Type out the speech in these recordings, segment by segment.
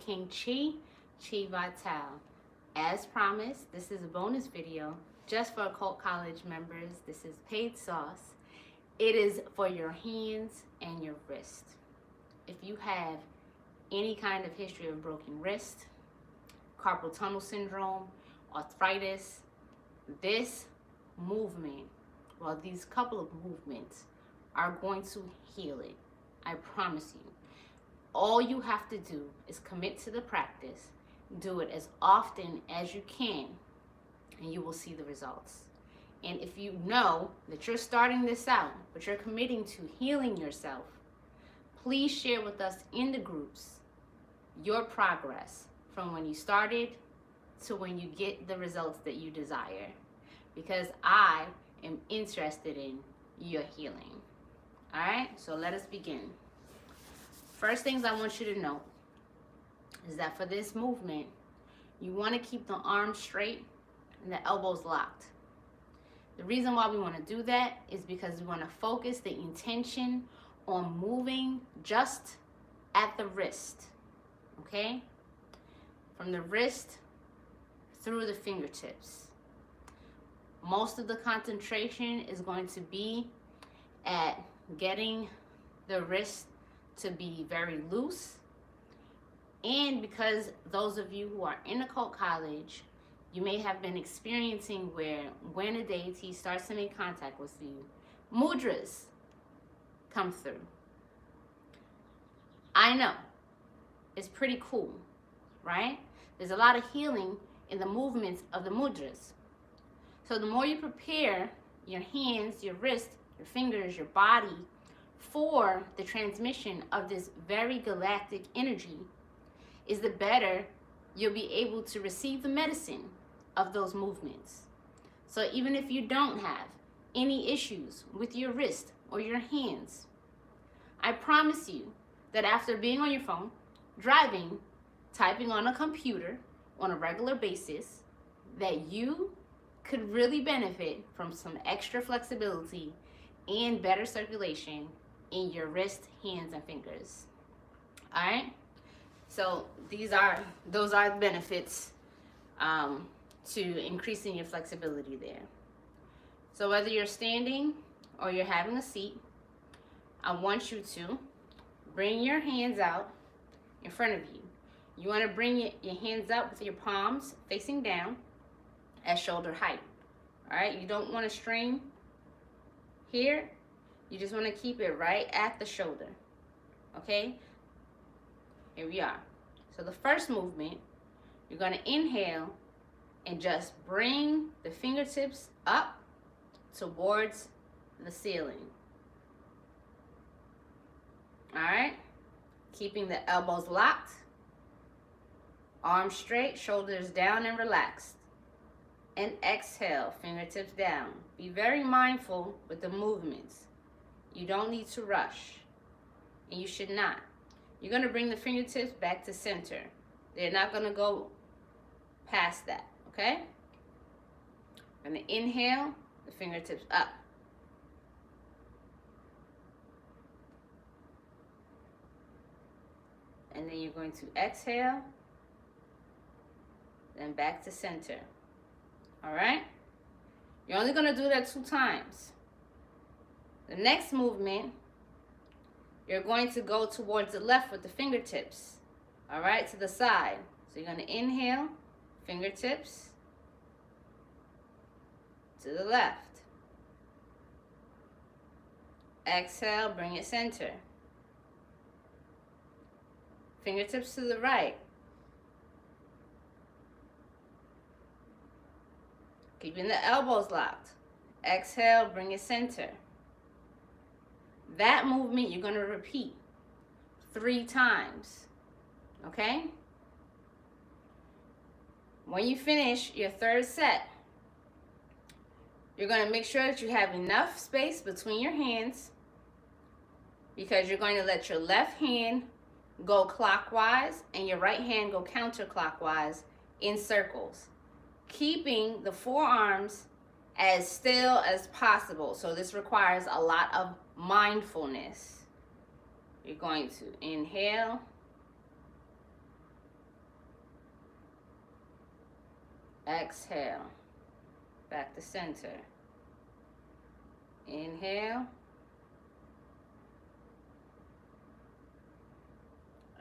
King Chi, Chi Vital. As promised, this is a bonus video just for Occult College members. This is paid sauce. It is for your hands and your wrist. If you have any kind of history of broken wrist, carpal tunnel syndrome, arthritis, this movement, well, these couple of movements are going to heal it. I promise you. All you have to do is commit to the practice. Do it as often as you can, and you will see the results. And if you know that you're starting this out, but you're committing to healing yourself, please share with us in the groups your progress from when you started to when you get the results that you desire, because I am interested in your healing. All right, so let us begin. First things I want you to know is that for this movement, you want to keep the arms straight and the elbows locked. The reason why we want to do that is because we want to focus the intention on moving just at the wrist, okay? From the wrist through the fingertips. Most of the concentration is going to be at getting the wrist to be very loose. And because those of you who are in Occult College, you may have been experiencing where when a deity starts to make contact with you, mudras come through. I know, it's pretty cool, right? There's a lot of healing in the movements of the mudras. So the more you prepare your hands, your wrist, your fingers, your body for the transmission of this very galactic energy, is the better you'll be able to receive the medicine of those movements. So even if you don't have any issues with your wrist or your hands, I promise you that after being on your phone, driving, typing on a computer on a regular basis, that you could really benefit from some extra flexibility and better circulation in your wrist, hands, and fingers. All right? So those are the benefits to increasing your flexibility there. So whether you're standing or you're having a seat, I want you to bring your hands out in front of you. You want to bring your hands up with your palms facing down at shoulder height. All right, you don't want to strain here. You just want to keep it right at the shoulder. Okay, here we are. So the first movement, you're going to inhale and just bring the fingertips up towards the ceiling. All right, keeping the elbows locked, arms straight, shoulders down and relaxed. And exhale, fingertips down. Be very mindful with the movements. You don't need to rush, and you should not. You're going to bring the fingertips back to center. They're not going to go past that, okay? We're going to inhale, the fingertips up. And then you're going to exhale, then back to center. All right? You're only going to do that 2 times. The next movement, you're going to go towards the left with the fingertips. All right, to the side. So you're going to inhale, fingertips to the left. Exhale, bring it center. Fingertips to the right. Keeping the elbows locked. Exhale, bring it center. That movement you're going to repeat 3 times. Okay? When you finish your 3rd set, you're going to make sure that you have enough space between your hands, because you're going to let your left hand go clockwise and your right hand go counterclockwise in circles, keeping the forearms as still as possible. So this requires a lot of mindfulness. You're going to inhale, Exhale. Back to center. Inhale.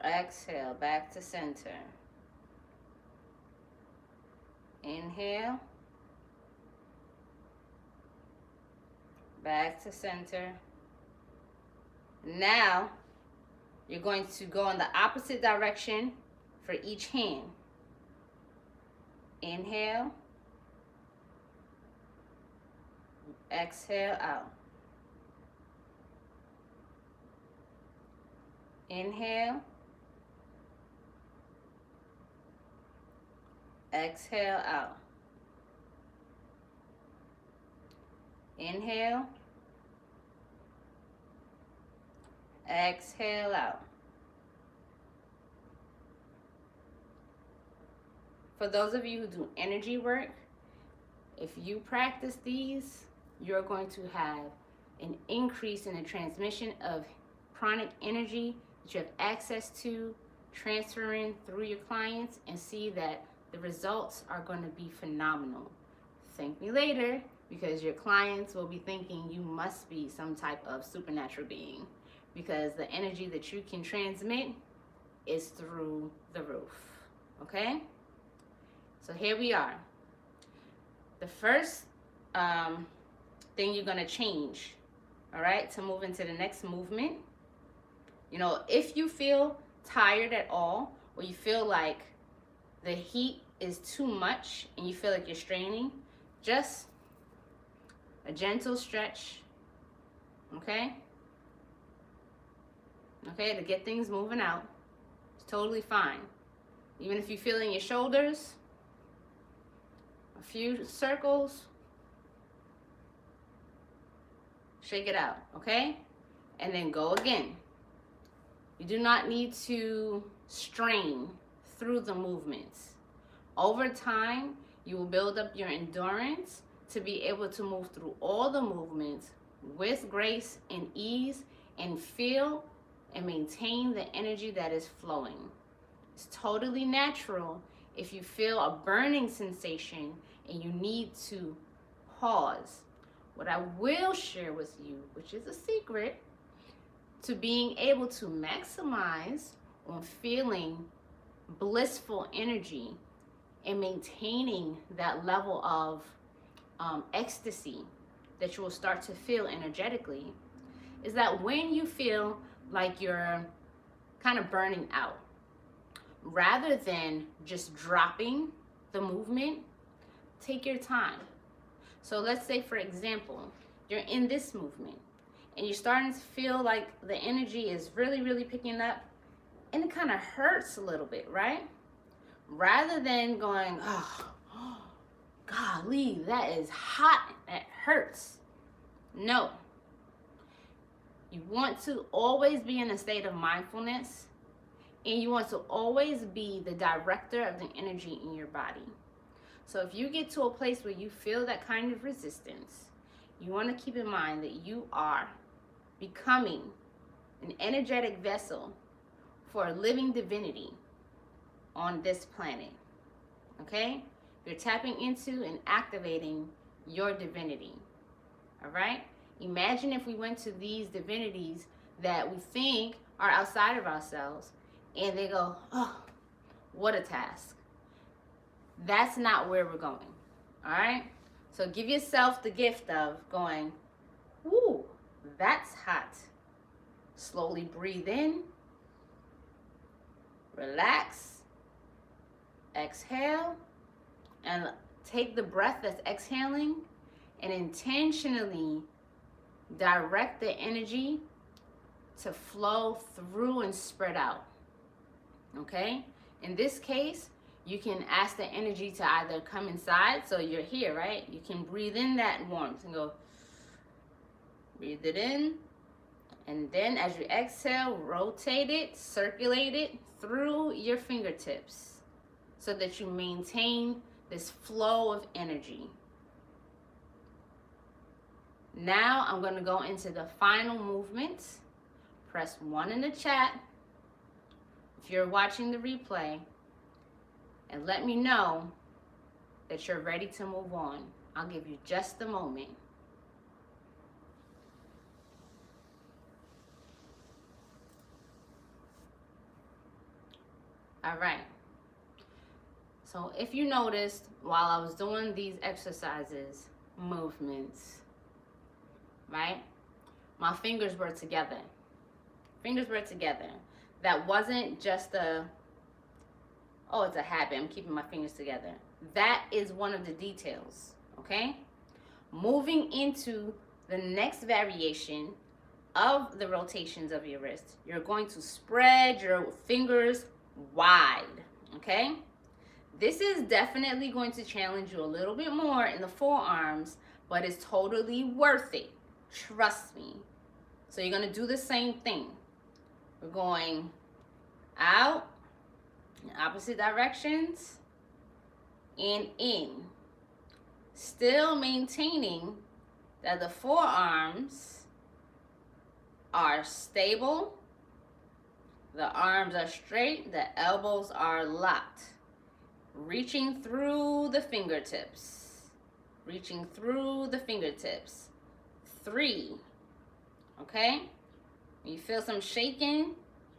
Exhale. Back to center. Inhale. Back to center. Now, you're going to go in the opposite direction for each hand. Inhale. Exhale out. Inhale. Exhale out. Inhale. Exhale out. For those of you who do energy work, if you practice these, you're going to have an increase in the transmission of pranic energy that you have access to, transferring through your clients, and see that the results are going to be phenomenal. Thank me later, because your clients will be thinking you must be some type of supernatural being, because the energy that you can transmit is through the roof. Okay? So here we are. The first thing you're going to change, all right, to move into the next movement. You know, if you feel tired at all, or you feel like the heat is too much and you feel like you're straining, just a gentle stretch, okay? Okay, to get things moving out. It's totally fine. Even if you feel in your shoulders, a few circles, shake it out, okay? And then go again. You do not need to strain through the movements. Over time, you will build up your endurance to be able to move through all the movements with grace and ease, and feel and maintain the energy that is flowing. It's totally natural if you feel a burning sensation and you need to pause. What I will share with you, which is a secret, to being able to maximize on feeling blissful energy and maintaining that level of ecstasy that you will start to feel energetically, is that when you feel like you're kind of burning out, rather than just dropping the movement, take your time. So let's say, for example, you're in this movement and you're starting to feel like the energy is really, really picking up, and it kind of hurts a little bit, right? Rather than going, oh, golly, that is hot, that hurts. No. You want to always be in a state of mindfulness, and you want to always be the director of the energy in your body. So if you get to a place where you feel that kind of resistance, you want to keep in mind that you are becoming an energetic vessel for a living divinity on this planet. Okay? You're tapping into and activating your divinity. All right? Imagine if we went to these divinities that we think are outside of ourselves, and they go, oh, what a task. That's not where we're going. All right? So give yourself the gift of going, ooh, that's hot. Slowly breathe in. Relax. Exhale. And take the breath that's exhaling and intentionally direct the energy to flow through and spread out. Okay? In this case, you can ask the energy to either come inside, so you're here, right? You can breathe in that warmth and go, breathe it in. And then as you exhale, rotate it, circulate it through your fingertips so that you maintain this flow of energy. Now I'm going to go into the final movements. Press 1 in the chat if you're watching the replay, and let me know that you're ready to move on. I'll give you just a moment. All right. So if you noticed while I was doing these exercises, movements, right? My fingers were together. Fingers were together. That wasn't just oh, it's a habit, I'm keeping my fingers together. That is one of the details, okay? Moving into the next variation of the rotations of your wrist, you're going to spread your fingers wide, okay? This is definitely going to challenge you a little bit more in the forearms, but it's totally worth it. Trust me. So you're going to do the same thing. We're going out in opposite directions and in. Still maintaining that the forearms are stable, the arms are straight, the elbows are locked. Reaching through the fingertips. Reaching through the fingertips. 3. Okay? When you feel some shaking,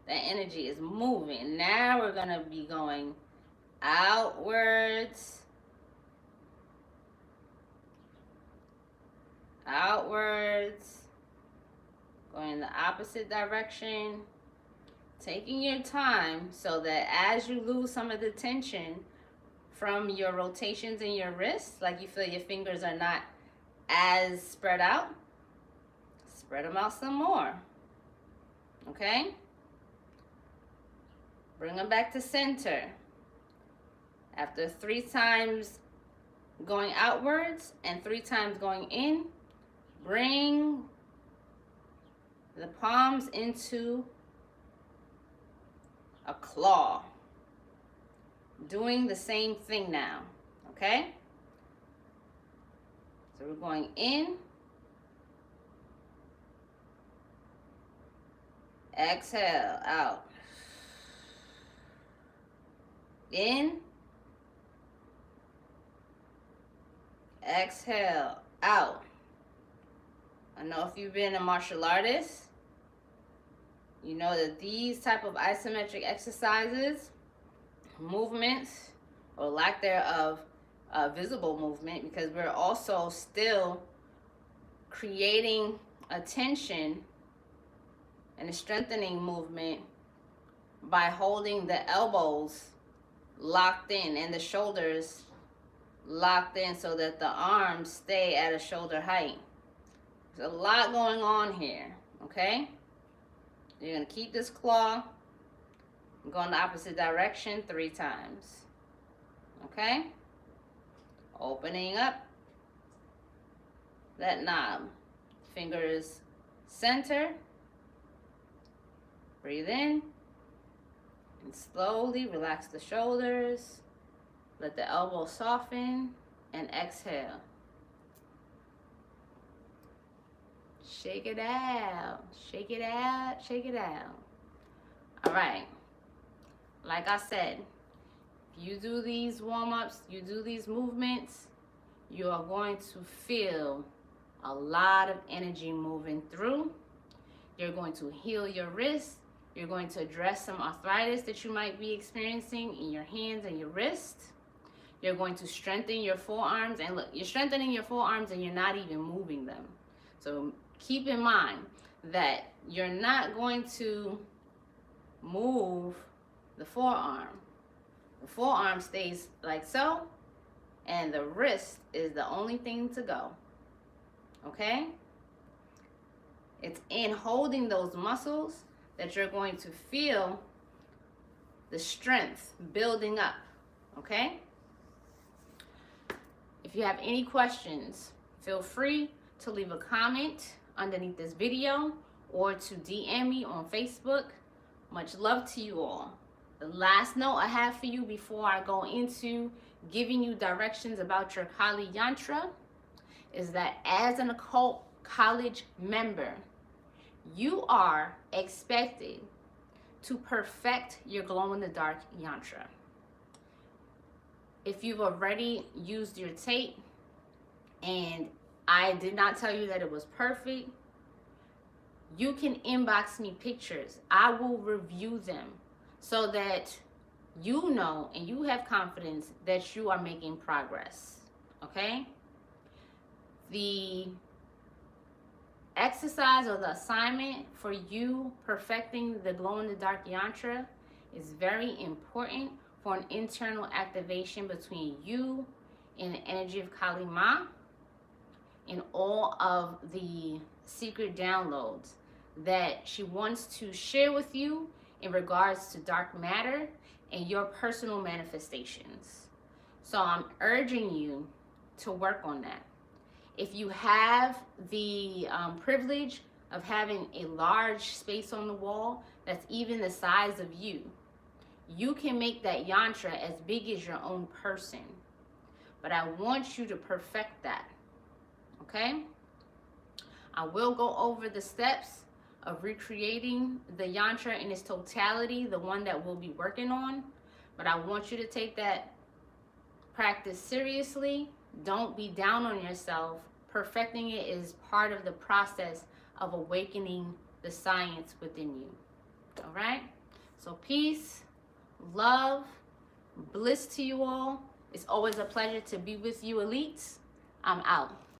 that energy is moving. Now we're going to be going outwards. Outwards. Going in the opposite direction. Taking your time so that as you lose some of the tension from your rotations in your wrists, like you feel your fingers are not as spread out, spread them out some more. Okay? Bring them back to center. After 3 times going outwards and 3 times going in, bring the palms into a claw. Doing the same thing now, okay? So we're going in, exhale, out, in, exhale, out. I know if you've been a martial artist, you know that these type of isometric exercises, movements, or lack thereof, visible movement, because we're also still creating a tension and a strengthening movement by holding the elbows locked in and the shoulders locked in so that the arms stay at a shoulder height. There's a lot going on here, okay? You're going to keep this claw, go in the opposite direction 3 times, okay? Opening up that knob. Fingers center. Breathe in. And slowly relax the shoulders. Let the elbows soften. And exhale. Shake it out. Shake it out. Shake it out. All right. Like I said, if you do these warm-ups, you do these movements, you are going to feel a lot of energy moving through. You're going to heal your wrists. You're going to address some arthritis that you might be experiencing in your hands and your wrists. You're going to strengthen your forearms. And look, you're strengthening your forearms and you're not even moving them. So keep in mind that you're not going to move the forearm. The forearm stays like so, and the wrist is the only thing to go. Okay? It's in holding those muscles that you're going to feel the strength building up. Okay? If you have any questions, feel free to leave a comment underneath this video or to DM me on Facebook. Much love to you all. The last note I have for you before I go into giving you directions about your Kali Yantra is that as an occult college member, you are expected to perfect your glow-in-the-dark yantra. If you've already used your tape and I did not tell you that it was perfect, you can inbox me pictures. I will review them so that you know and you have confidence that you are making progress. Okay? The exercise or the assignment for you perfecting the glow in the dark yantra is very important for an internal activation between you and the energy of Kali Ma and all of the secret downloads that she wants to share with you in regards to dark matter and your personal manifestations. So I'm urging you to work on that. If you have the privilege of having a large space on the wall that's even the size of you, you can make that yantra as big as your own person. But I want you to perfect that. Okay? I will go over the steps of recreating the yantra in its totality, the one that we'll be working on. But I want you to take that practice seriously. Don't be down on yourself. Perfecting it is part of the process of awakening the science within you. All right? So peace, love, bliss to you all. It's always a pleasure to be with you, elites. I'm out.